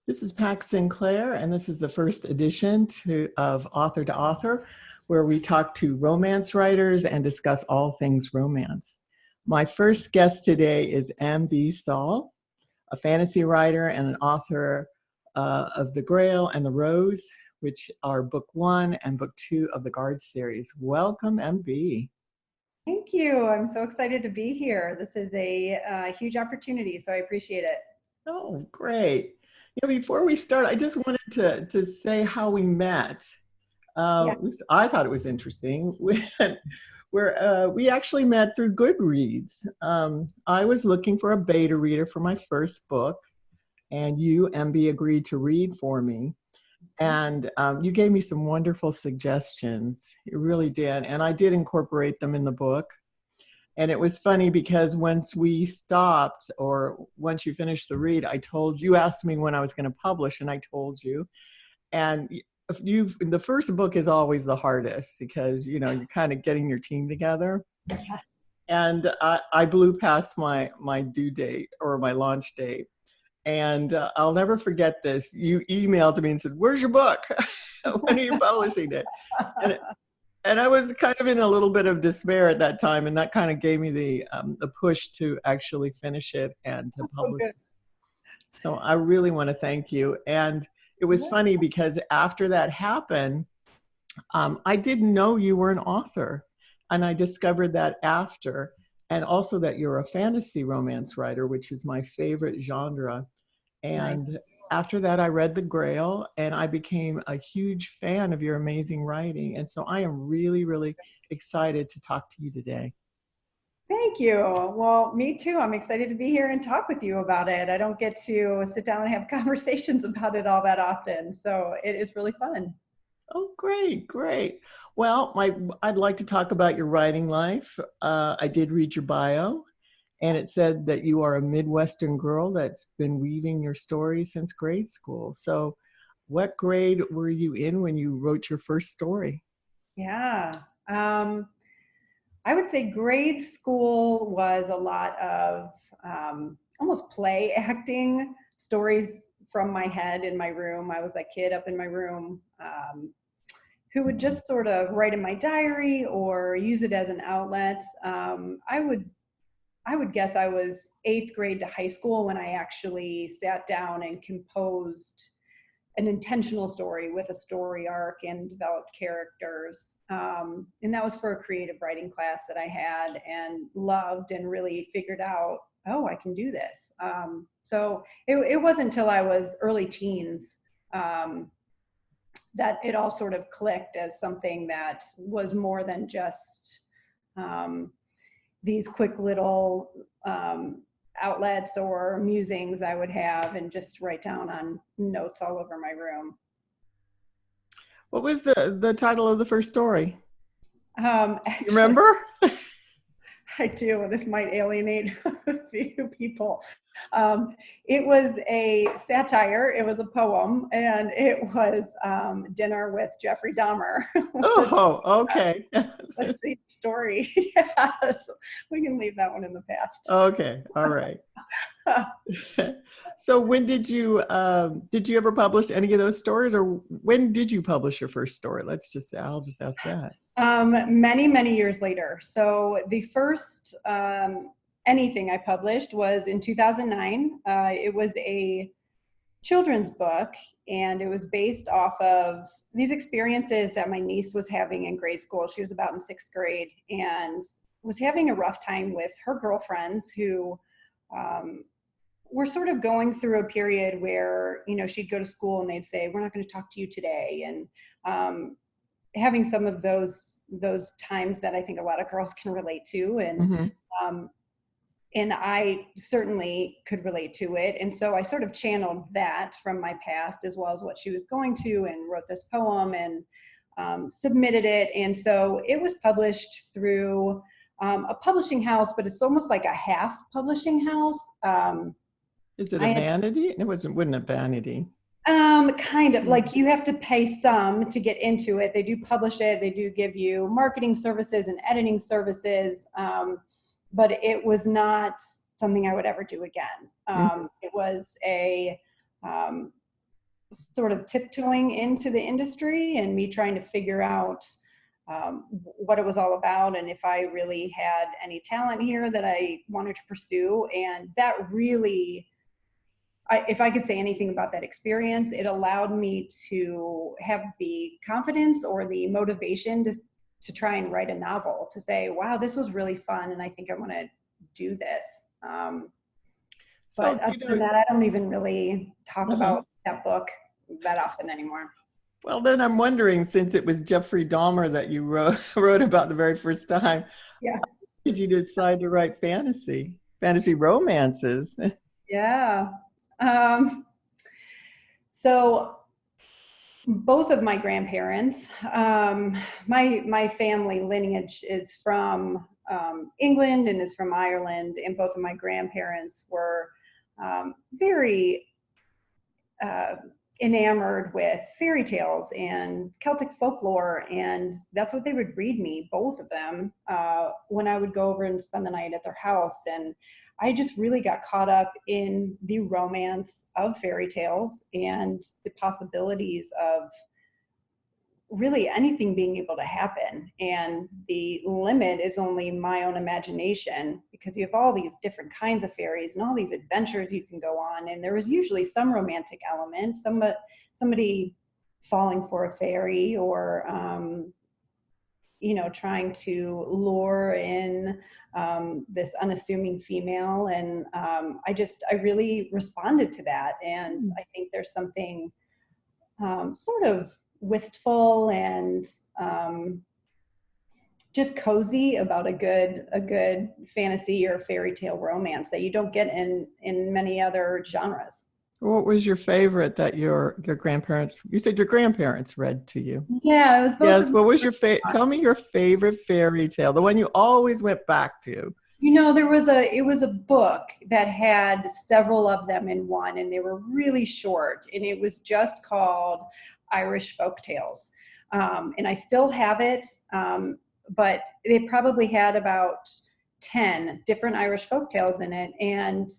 This is Pax Sinclair, and this is the first edition of Author to Author, where we talk to romance writers and discuss all things romance. My first guest today is M.B. Saul, a fantasy writer and an author of The Grail and The Rose, which are book 1 and book 2 of the Guard series. Welcome, M.B. Thank you. I'm so excited to be here. This is a huge opportunity, so I appreciate it. Oh, great. Before we start, I just wanted to say how we met. Yeah. At least I thought it was interesting. We actually met through Goodreads. I was looking for a beta reader for my first book, and you, MB, agreed to read for me. And you gave me some wonderful suggestions. You really did. And I did incorporate them in the book. And it was funny because once we stopped, or once you finished the read, you asked me when I was going to publish, and I told you. And the first book is always the hardest because, you're kind of getting your team together. Yeah. And I blew past my due date or my launch date. And I'll never forget this. You emailed me and said, "Where's your book? When are you publishing it?" And I was kind of in a little bit of despair at that time, and that kind of gave me the push to actually finish it and to publish. So I really want to thank you. And it was funny because after that happened, I didn't know you were an author, and I discovered that after, and also that you're a fantasy romance writer, which is my favorite genre. And after that, I read The Grail, and I became a huge fan of your amazing writing. And so I am really, really excited to talk to you today. Thank you. Well, me too. I'm excited to be here and talk with you about it. I don't get to sit down and have conversations about it all that often, so it is really fun. Oh, great, great. Well, I'd like to talk about your writing life. I did read your bio, and it said that you are a Midwestern girl that's been weaving your story since grade school. So what grade were you in when you wrote your first story? Yeah. I would say grade school was a lot of almost play acting, stories from my head in my room. I was that kid up in my room who would just sort of write in my diary or use it as an outlet. I would guess I was 8th grade to high school when I actually sat down and composed an intentional story with a story arc and developed characters. And that was for a creative writing class that I had and loved, and really figured out, oh, I can do this. So it wasn't until I was early teens that it all sort of clicked as something that was more than just these quick little outlets or musings I would have and just write down on notes all over my room. What was the title of the first story? Actually, You remember? I do. This might alienate a few people. It was a satire. It was a poem, and it was Dinner with Jeffrey Dahmer. Oh, okay. That's the story. Yes, we can leave that one in the past. Okay, all right. So when did you ever publish any of those stories, or when did you publish your first story? I'll just ask that. Many, many years later. So the first anything I published was in 2009. It was a children's book, and it was based off of these experiences that my niece was having in grade school. She was about in 6th grade and was having a rough time with her girlfriends who were sort of going through a period where, she'd go to school and they'd say, "We're not going to talk to you today." And having some of those times that I think a lot of girls can relate to. And and I certainly could relate to it. And so I sort of channeled that from my past as well as what she was going to, and wrote this poem and submitted it. And so it was published through a publishing house, but it's almost like a half publishing house. Is it a vanity? It wouldn't a vanity. Kind of, like you have to pay some to get into it. They do publish it. They do give you marketing services and editing services. But it was not something I would ever do again. It was sort of tiptoeing into the industry and me trying to figure out what it was all about and if I really had any talent here that I wanted to pursue. And that really, if I could say anything about that experience, it allowed me to have the confidence or the motivation to try and write a novel, to say, wow, this was really fun and I think I want to do this. But other than that, I don't even really talk about that book that often anymore. Well, then I'm wondering, since it was Jeffrey Dahmer that you wrote about the very first time, yeah, how did you decide to write fantasy romances? Yeah. So both of my grandparents, my family lineage is from England and is from Ireland, and both of my grandparents were very enamored with fairy tales and Celtic folklore, and that's what they would read me, both of them, when I would go over and spend the night at their house. And I just really got caught up in the romance of fairy tales and the possibilities of really anything being able to happen. And the limit is only my own imagination, because you have all these different kinds of fairies and all these adventures you can go on. And there was usually some romantic element, somebody falling for a fairy, or, trying to lure in this unassuming female. And I really responded to that. And I think there's something sort of wistful and just cozy about a good fantasy or fairy tale romance that you don't get in many other genres. What was your favorite that your grandparents, you said your grandparents read to you? Yeah, it was both. Yes, what was your tell me your favorite fairy tale, the one you always went back to. It was a book that had several of them in one, and they were really short, and it was just called Irish Folk Tales. And I still have it, but they probably had about 10 different Irish folk tales in it. And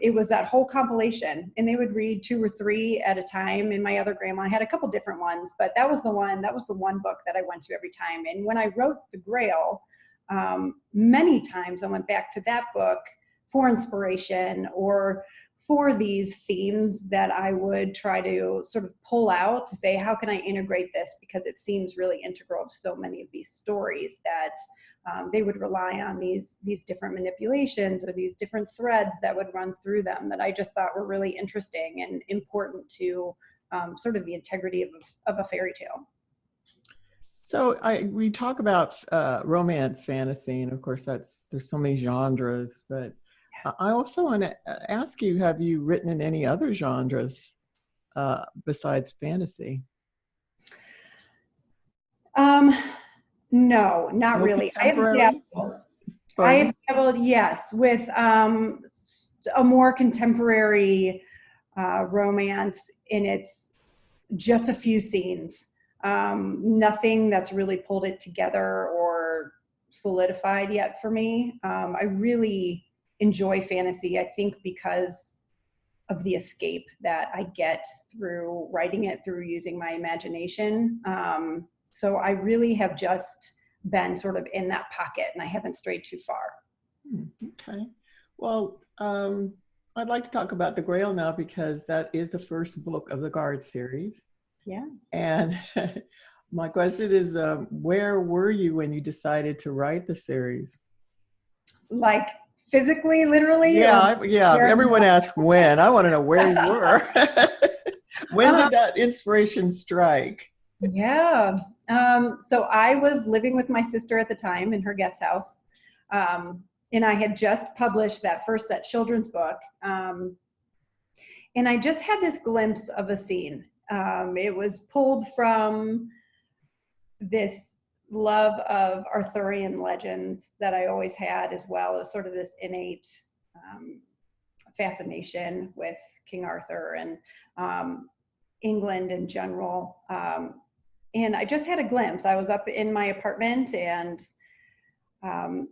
it was that whole compilation, and they would read 2 or 3 at a time. And my other grandma had a couple different ones, but that was the one book that I went to every time. And when I wrote the Grail, many times I went back to that book for inspiration or for these themes that I would try to sort of pull out to say, how can I integrate this? Because it seems really integral to so many of these stories that they would rely on these different manipulations or these different threads that would run through them that I just thought were really interesting and important to sort of the integrity of a fairy tale. So we talk about romance fantasy, and of course there's so many genres, but I also want to ask you, have you written in any other genres besides fantasy? No, not really. I have dabbled, yes, with a more contemporary romance, and it's just a few scenes. Nothing that's really pulled it together or solidified yet for me. I really enjoy fantasy, I think, because of the escape that I get through writing it, through using my imagination. So I really have just been sort of in that pocket, and I haven't strayed too far. Okay. Well, I'd like to talk about the Grail now, because that is the first book of the Guard series. Yeah. And my question is, where were you when you decided to write the series? Like physically, literally? Yeah, everyone asks when. I want to know where you were. When did that inspiration strike? Yeah. So I was living with my sister at the time in her guest house. And I had just published that children's book. And I just had this glimpse of a scene. It was pulled from this love of Arthurian legends that I always had, as well as sort of this innate fascination with King Arthur and England in general. And I just had a glimpse. I was up in my apartment, and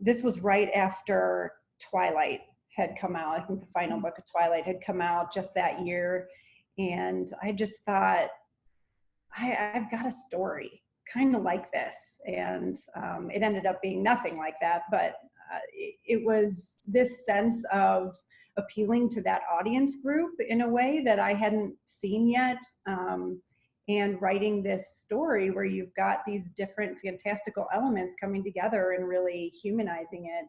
this was right after Twilight had come out. I think the final book of Twilight had come out just that year. And I just thought, I've got a story kind of like this. And it ended up being nothing like that, but it was this sense of appealing to that audience group in a way that I hadn't seen yet. And writing this story where you've got these different fantastical elements coming together and really humanizing it.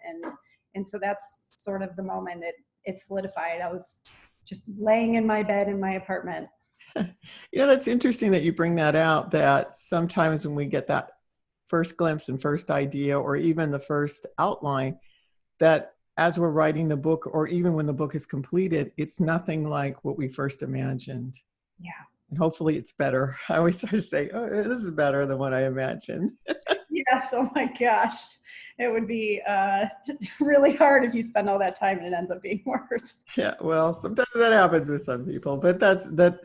And so that's sort of the moment it solidified. I was just laying in my bed in my apartment. You know, that's interesting that you bring that out, that sometimes when we get that first glimpse and first idea, or even the first outline, that as we're writing the book, or even when the book is completed, it's nothing like what we first imagined. Yeah. And hopefully it's better. I always sort of say, oh, this is better than what I imagined. Yes. Oh my gosh. It would be really hard if you spend all that time and it ends up being worse. Yeah, well, sometimes that happens with some people, but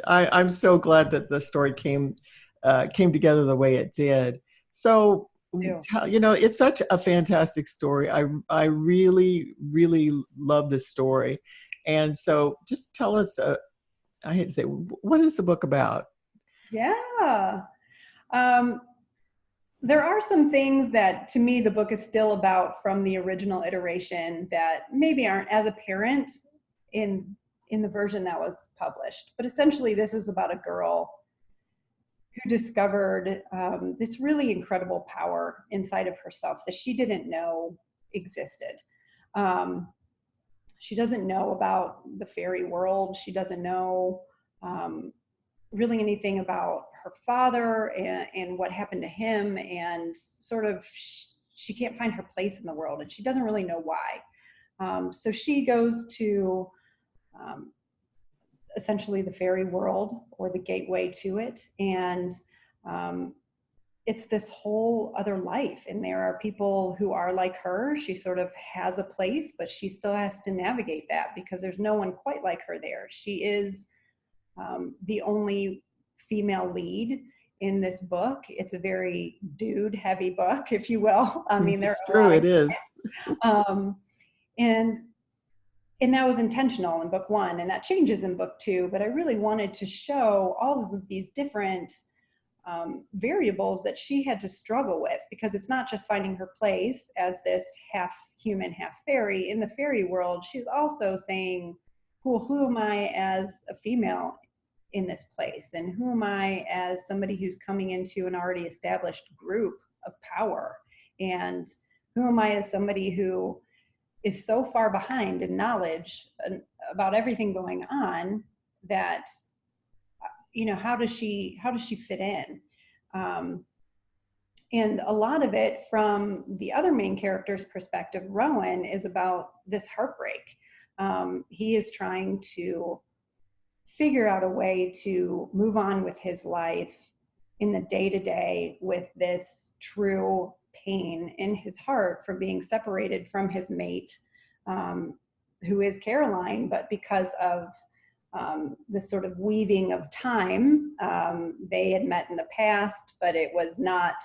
I'm so glad that the story came together the way it did. So, Yeah. you know, it's such a fantastic story. I really, really love this story. And so just tell us, I hate to say, what is the book about? Yeah. There are some things that, to me, the book is still about from the original iteration that maybe aren't as apparent in the version that was published. But essentially, this is about a girl who discovered this really incredible power inside of herself that she didn't know existed. She doesn't know about the fairy world. She doesn't know really anything about her father and what happened to him, and sort of she can't find her place in the world, and she doesn't really know why. So she goes to essentially the fairy world, or the gateway to it, and it's this whole other life, and there are people who are like her. She sort of has a place, but she still has to navigate that because there's no one quite like her there. She is the only female lead in this book. It's a very dude heavy book, if you will. I mean, It's true, it is. And that was intentional in book one, and that changes in book two, but I really wanted to show all of these different variables that she had to struggle with, because it's not just finding her place as this half human, half fairy in the fairy world. She's also saying, who am I as a female in this place, and who am I as somebody who's coming into an already established group of power, and who am I as somebody who is so far behind in knowledge about everything going on that, you know, how does she fit in? And a lot of it from the other main character's perspective, Rowan, is about this heartbreak. He is trying to figure out a way to move on with his life in the day-to-day with this true pain in his heart from being separated from his mate, who is Caroline, but because of this sort of weaving of time, they had met in the past, but it was not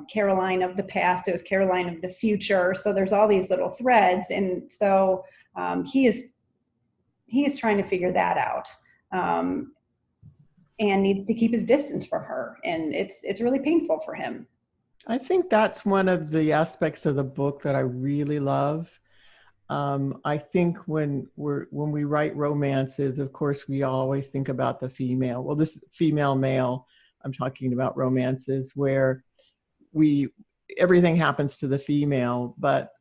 Caroline of the past, it was Caroline of the future. So there's all these little threads, and so he is trying to figure that out, and needs to keep his distance from her, and it's really painful for him. I think that's one of the aspects of the book that I really love. I think when we write romances, of course, we always think about the female. Well, this female male, I'm talking about romances where everything happens to the female, but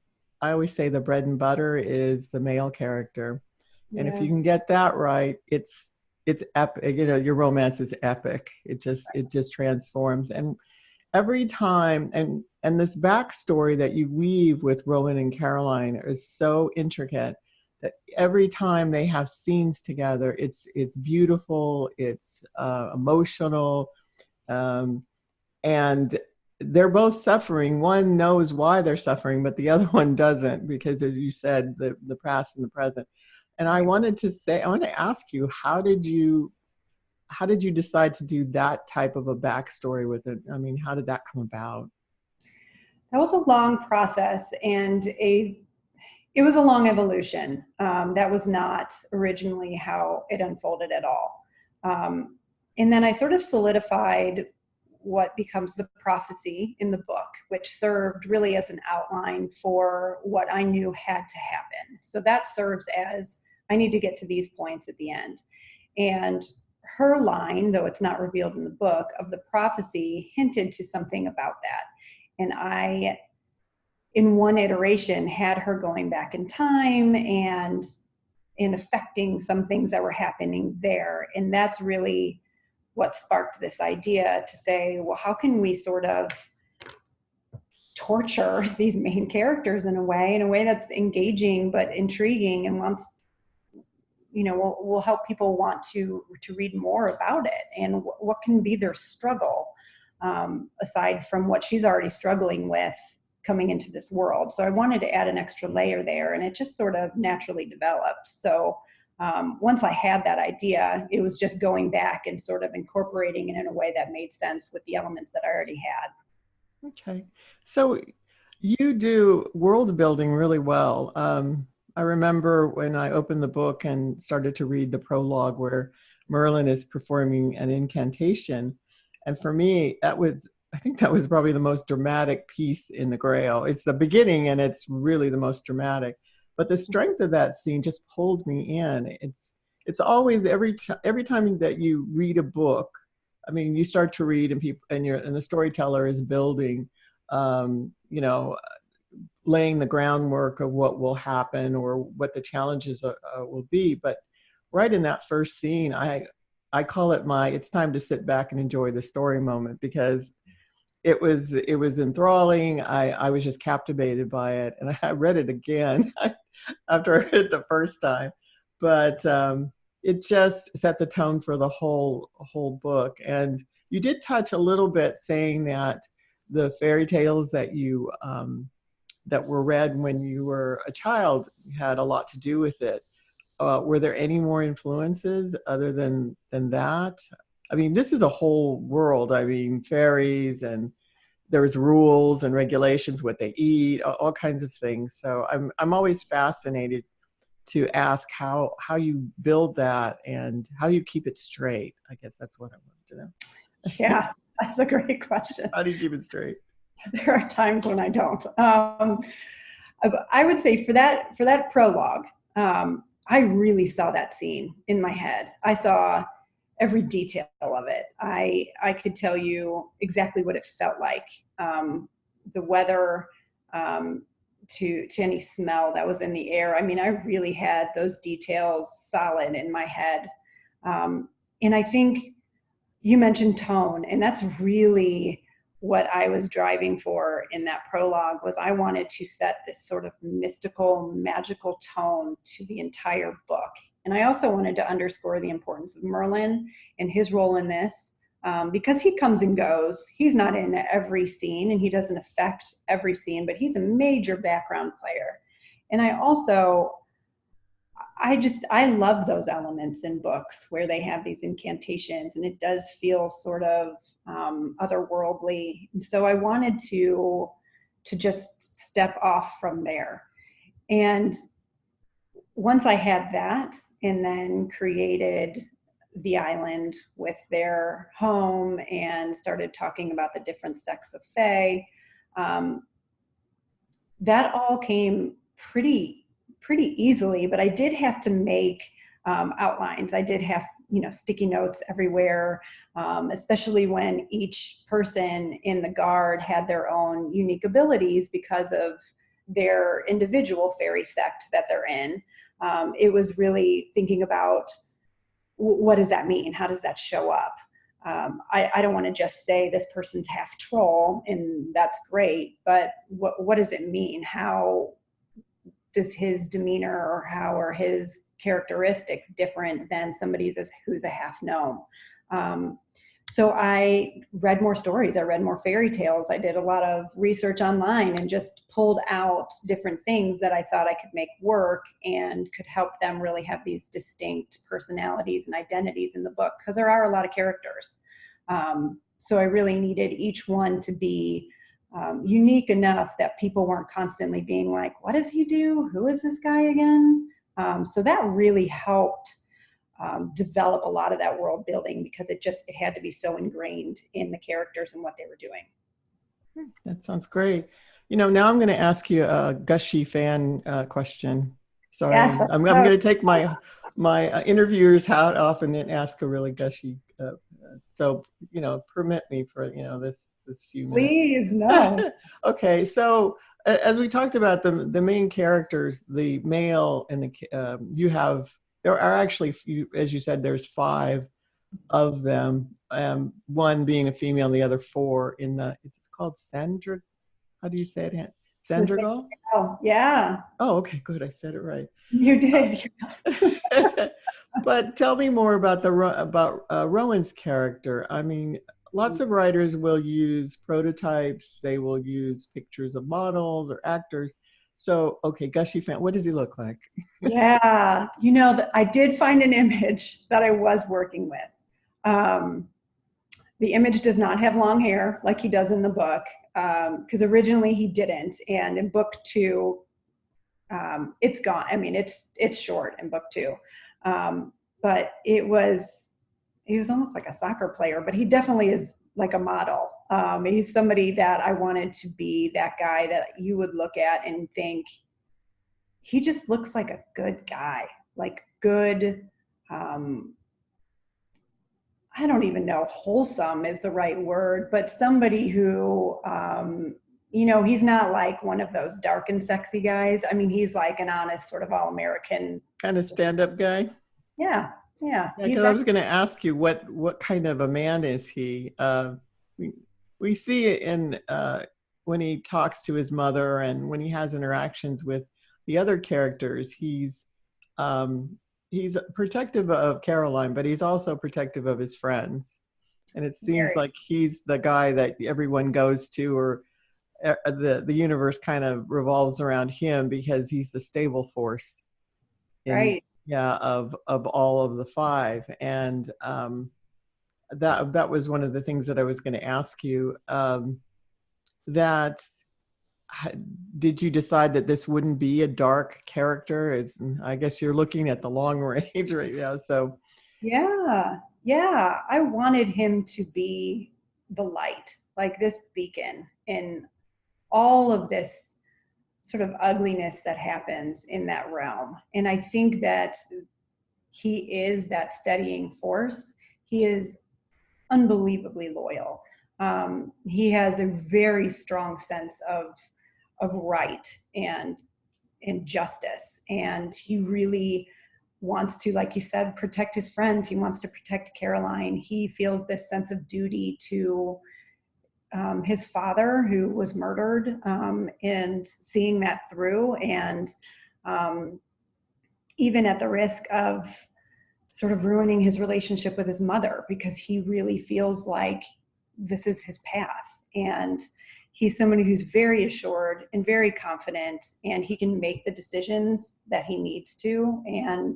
I always say the bread and butter is the male character. And if you can get that right, it's epic. You know, your romance is epic. It just transforms. And every time, and this backstory that you weave with Rowan and Caroline is so intricate that every time they have scenes together, it's beautiful, it's emotional, and they're both suffering. One knows why they're suffering, but the other one doesn't, because as you said, the past and the present. And I want to ask you, how did you decide to do that type of a backstory with it? I mean, how did that come about? That was a long process and a It was a long evolution. That was not originally how it unfolded at all. And then I sort of solidified what becomes the prophecy in the book, which served really as an outline for what I knew had to happen. So that serves as, I need to get to these points at the end. And her line, though it's not revealed in the book, of the prophecy hinted to something about that. And I, in one iteration, had her going back in time and in affecting some things that were happening there. And that's really what sparked this idea to say, well, how can we sort of torture these main characters in a way that's engaging but intriguing, and wants, you know, will help people want to read more about it, and what can be their struggle, aside from what she's already struggling with coming into this world. So I wanted to add an extra layer there, and it just sort of naturally developed. So once I had that idea, it was just going back and sort of incorporating it in a way that made sense with the elements that I already had. Okay. So you do world building really well. I remember when I opened the book and started to read the prologue where Merlin is performing an incantation. And for me, I think that was probably the most dramatic piece in the Grail. It's the beginning and it's really the most dramatic. But the strength of that scene just pulled me in. It's always every time that you read a book, I mean, you start to read and the storyteller is building, you know, laying the groundwork of what will happen or what the challenges will be. But right in that first scene, I call it it's time to sit back and enjoy the story moment, because it was enthralling. I was just captivated by it, and I read it again after I read it the first time. But it just set the tone for the whole book. And you did touch a little bit saying that the fairy tales that you that were read when you were a child had a lot to do with it. Were there any more influences other than that? I mean, this is a whole world. I mean, fairies, and there's rules and regulations, what they eat, all kinds of things. So I'm always fascinated to ask how you build that and how you keep it straight. I guess that's what I wanted to know. Yeah, that's a great question. How do you keep it straight? There are times when I don't. I would say for that prologue, I really saw that scene in my head. I saw every detail of it. I could tell you exactly what it felt like. The weather, to any smell that was in the air. I mean, I really had those details solid in my head. And I think you mentioned tone, and that's really what I was driving for in that prologue. Was I wanted to set this sort of mystical, magical tone to the entire book. And I also wanted to underscore the importance of Merlin and his role in this, because he comes and goes. He's not in every scene, and he doesn't affect every scene, but he's a major background player. And I love those elements in books where they have these incantations, and it does feel sort of otherworldly. And so I wanted to just step off from there. And once I had that, and then created the island with their home and started talking about the different sects of fae, that all came pretty easily. But I did have to make outlines. I did have, sticky notes everywhere, especially when each person in the guard had their own unique abilities because of their individual fairy sect that they're in. It was really thinking about, what does that mean? How does that show up? I don't want to just say this person's half troll and that's great, but what does it mean? How does his demeanor, or how are his characteristics different than somebody's who's a half gnome? So I read more stories. I read more fairy tales. I did a lot of research online and just pulled out different things that I thought I could make work and could help them really have these distinct personalities and identities in the book, because there are a lot of characters. So I really needed each one to be unique enough that people weren't constantly being like, what does he do? Who is this guy again? So that really helped develop a lot of that world building, because it had to be so ingrained in the characters and what they were doing. That sounds great. Now I'm going to ask you a gushy fan question. Sorry, Yes. I'm going to take my interviewer's hat off and then ask a really gushy. So permit me for this few minutes. Please, no. Okay, so as we talked about the main characters, the male and the there are actually, as you said, there's 5 of them. One being a female, and the other 4 in the. Is it called Sandra? How do you say it? Sandragal? Oh, yeah. Oh, okay, good. I said it right. You did. But tell me more about Rowan's character. I mean, lots of writers will use prototypes. They will use pictures of models or actors. So, okay, gushy fan, what does he look like? Yeah, I did find an image that I was working with. The image does not have long hair like he does in the book, because originally he didn't, and in book 2, it's gone. I mean, it's short in book 2, but he was almost like a soccer player, but he definitely is like a model. He's somebody that I wanted to be that guy that you would look at and think, he just looks like a good guy, like good, I don't even know, wholesome is the right word, but somebody who, he's not like one of those dark and sexy guys. I mean, he's like an honest sort of all-American kind of stand-up guy. Yeah. Because I was going to ask you, what kind of a man is he? We see it in when he talks to his mother and when he has interactions with the other characters. He's protective of Caroline, but he's also protective of his friends. And it seems like he's the guy that everyone goes to, or the universe kind of revolves around him, because he's the stable force. Right. Yeah, of all of the 5. And that was one of the things that I was going to ask you. Did you decide that this wouldn't be a dark character? I guess you're looking at the long range right now. So yeah, I wanted him to be the light, like this beacon in all of this sort of ugliness that happens in that realm. And I think that he is that steadying force. He is unbelievably loyal. He has a very strong sense of right and justice, and he really wants to, like you said, protect his friends. He wants to protect Caroline. He feels this sense of duty to his father, who was murdered, and seeing that through, and even at the risk of sort of ruining his relationship with his mother, because he really feels like this is his path. And he's somebody who's very assured and very confident, and he can make the decisions that he needs to. And,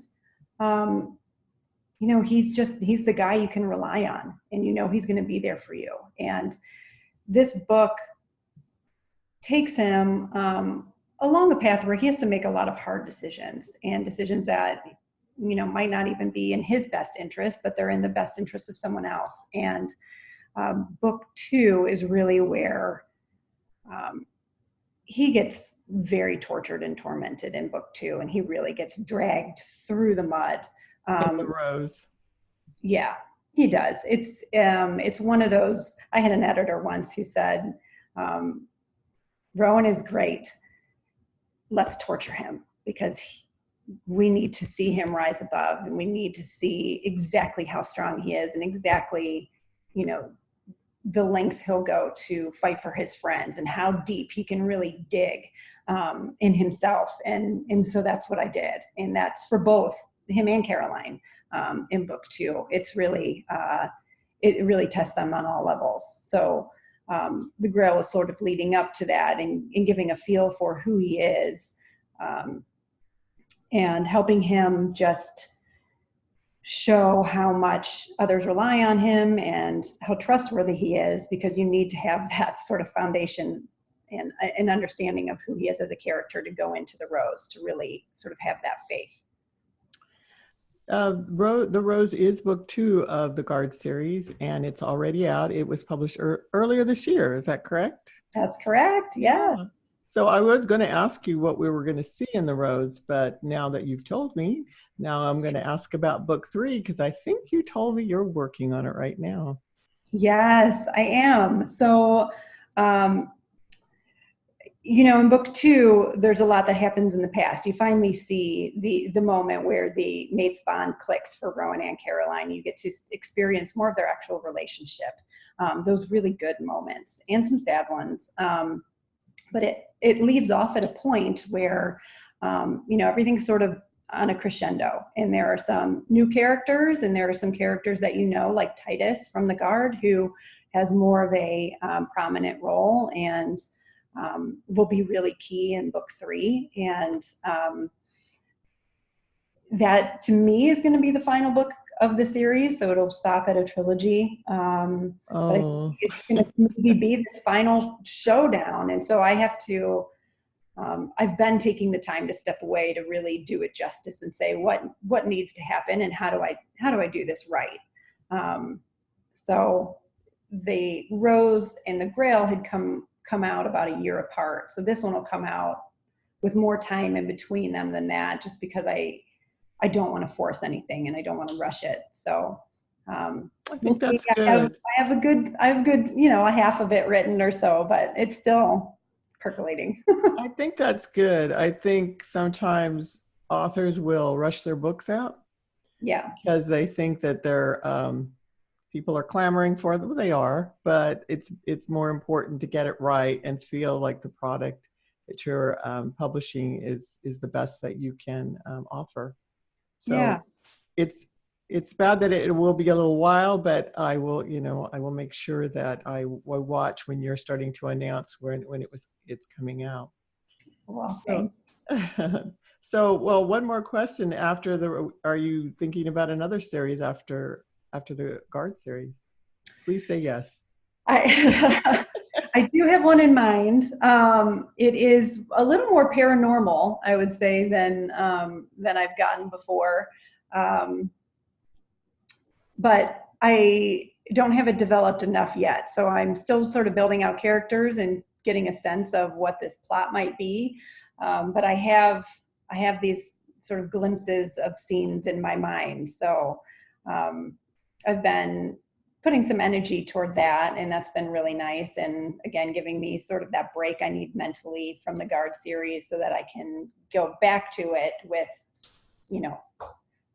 he's the guy you can rely on, and he's going to be there for you. And this book takes him along a path where he has to make a lot of hard decisions, and decisions that might not even be in his best interest, but they're in the best interest of someone else. And book 2 is really where he gets very tortured and tormented in book 2, and he really gets dragged through the mud. the rose. Yeah, he does. It's one of those. I had an editor once who said, Rowan is great. Let's torture him, because we need to see him rise above, and we need to see exactly how strong he is, and exactly, the length he'll go to fight for his friends, and how deep he can really dig in himself. And so that's what I did. And that's for both him and Caroline in book 2. It's really, it really tests them on all levels. So the Grail is sort of leading up to that, and giving a feel for who he is, and helping him just show how much others rely on him and how trustworthy he is, because you need to have that sort of foundation and an understanding of who he is as a character to go into the Rose, to really sort of have that faith. The Rose is book 2 of the Guard series, and it's already out. It was published earlier this year. Is that correct? That's correct. Yeah. So I was going to ask you what we were going to see in the Rose, but now that you've told me, now I'm going to ask about book 3, because I think you told me you're working on it right now. Yes, I am. So, in book 2, there's a lot that happens in the past. You finally see the moment where the mates bond clicks for Rowan and Caroline. You get to experience more of their actual relationship. Those really good moments and some sad ones. But it leaves off at a point where, everything's sort of on a crescendo, and there are some new characters, and there are some characters that like Titus from the Guard, who has more of a prominent role and will be really key in book 3. And that, to me, is going to be the final book of the series, so it'll stop at a trilogy. But it's going to maybe be this final showdown, and so I have to. I've been taking the time to step away to really do it justice and say what needs to happen and how do I do this right. So the Rose and the Grail had come out about a year apart, so this one will come out with more time in between them than that, just because I don't want to force anything and I don't want to rush it. So I think that's good. I have a good a half of it written or so, but it's still percolating. I think that's good. I think sometimes authors will rush their books out. Yeah. Because they think that they're people are clamoring for them. They are, but it's more important to get it right and feel like the product that you're publishing is the best that you can offer. So yeah. It's bad that it will be a little while, but I will make sure that I will watch when you're starting to announce when it's coming out. Well, so one more question. Are you thinking about another series after the Guard series? Please say yes. I do have one in mind. It is a little more paranormal, I would say, than I've gotten before. But I don't have it developed enough yet. So I'm still sort of building out characters and getting a sense of what this plot might be. But I have these sort of glimpses of scenes in my mind. So I've been putting some energy toward that, and that's been really nice. And again, giving me sort of that break I need mentally from the Guard series so that I can go back to it with,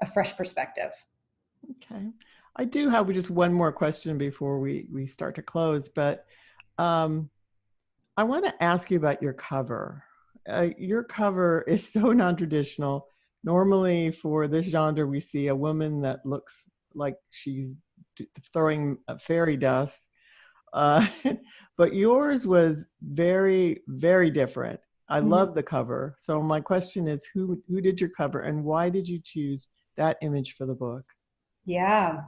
a fresh perspective. Okay. I do have just one more question before we start to close, but I want to ask you about your cover. Your cover is so non-traditional. Normally for this genre, we see a woman that looks like she's throwing fairy dust. But yours was very, very different. I love the cover. So my question is, who did your cover, and why did you choose that image for the book? Yeah.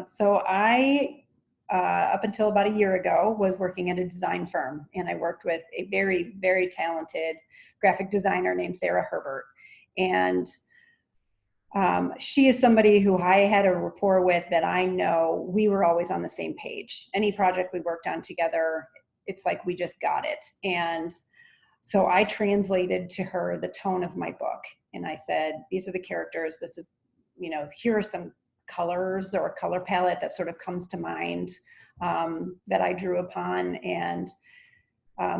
So I, up until about a year ago, was working at a design firm, and I worked with a very, very talented graphic designer named Sarah Herbert. And she is somebody who I had a rapport with, that I know we were always on the same page. Any project we worked on together, it's like we just got it. And so I translated to her the tone of my book, and I said, these are the characters. This is, here are some colors or a color palette that sort of comes to mind that I drew upon. And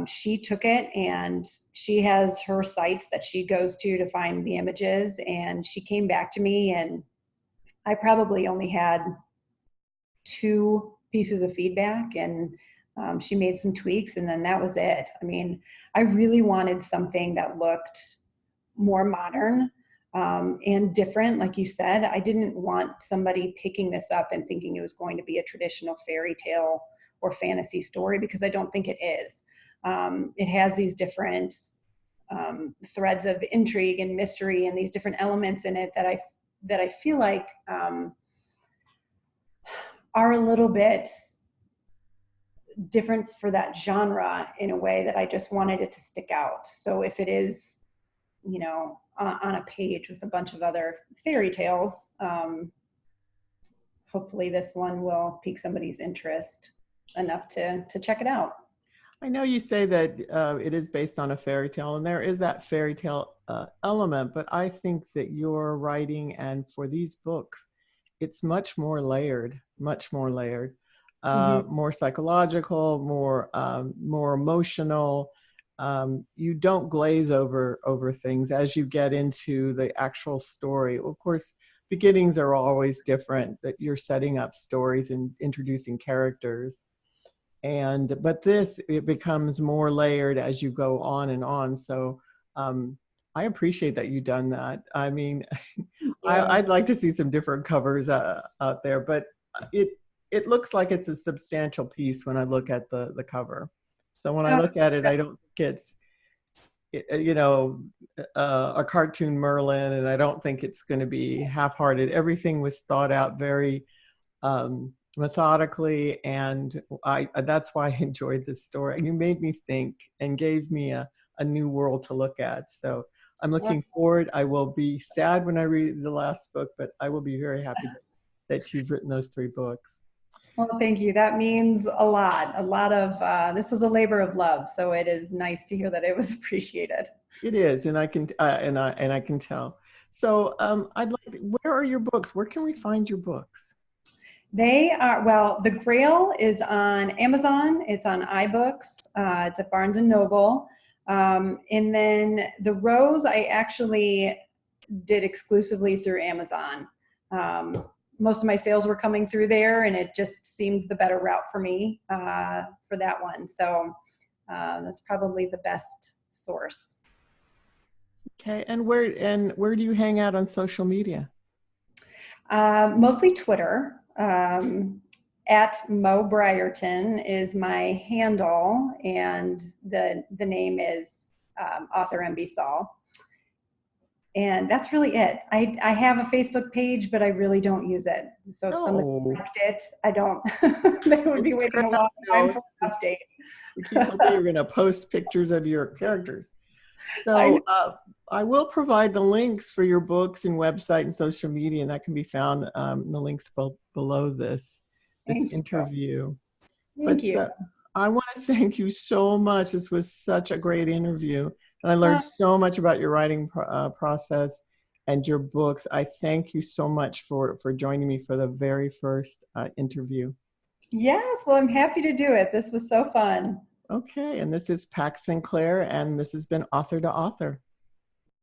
she took it, and she has her sites that she goes to find the images, and she came back to me, and I probably only had 2 pieces of feedback, and she made some tweaks, and then that was it. I mean, I really wanted something that looked more modern and different. Like you said, I didn't want somebody picking this up and thinking it was going to be a traditional fairy tale or fantasy story, because I don't think it is. It has these different threads of intrigue and mystery and these different elements in it that I that I feel like are a little bit different for that genre in a way that I just wanted it to stick out. So if it is, you know, on a page with a bunch of other fairy tales, hopefully this one will pique somebody's interest enough to check it out. I know you say that it is based on a fairy tale, and there is that fairy tale element, but I think that your writing and for these books, it's much more layered, Mm-hmm. more psychological, more emotional. You don't glaze over things as you get into the actual story. Of course, beginnings are always different, that you're setting up stories and introducing characters. But this, it becomes more layered as you go on and on. So I appreciate that you've done that. I mean, Yeah. I'd like to see some different covers out there, but it it looks like it's a substantial piece when I look at the cover. So when I look at it, I don't think it's you know a cartoon Merlin, and I don't think it's going to be half-hearted. Everything was thought out very methodically, and that's why I enjoyed this story. You made me think and gave me a new world to look at. So I'm looking forward. I will be sad when I read the last book, but I will be very happy that you've written those 3 books. Well, thank you. That means a lot. A lot of this was a labor of love, so it is nice to hear that it was appreciated. It is, and I can and I can tell. So I'd like. Where are your books? Where can we find your books? They are, well, the Grail is on Amazon. It's on iBooks. It's at Barnes and Noble. And then the Rose, I actually did exclusively through Amazon. Most of my sales were coming through there, and it just seemed the better route for me for that one. So that's probably the best source. Okay, and where do you hang out on social media? Mostly Twitter. At Mo Brierton is my handle, and the name is author MB Saul. And that's really it. I have a Facebook page, but I really don't use it. So if somebody liked it, I don't. They would be waiting a long time for an update. We keep hoping you're going to post pictures of your characters. So I will provide the links for your books and website and social media, and that can be found in the links below this interview. Thank you. I want to thank you so much. This was such a great interview, and I learned so much about your writing process and your books. I thank you so much for joining me for the very first interview. Yes, well, I'm happy to do it. This was so fun. Okay, and this is Pax Sinclair, and this has been Author to Author.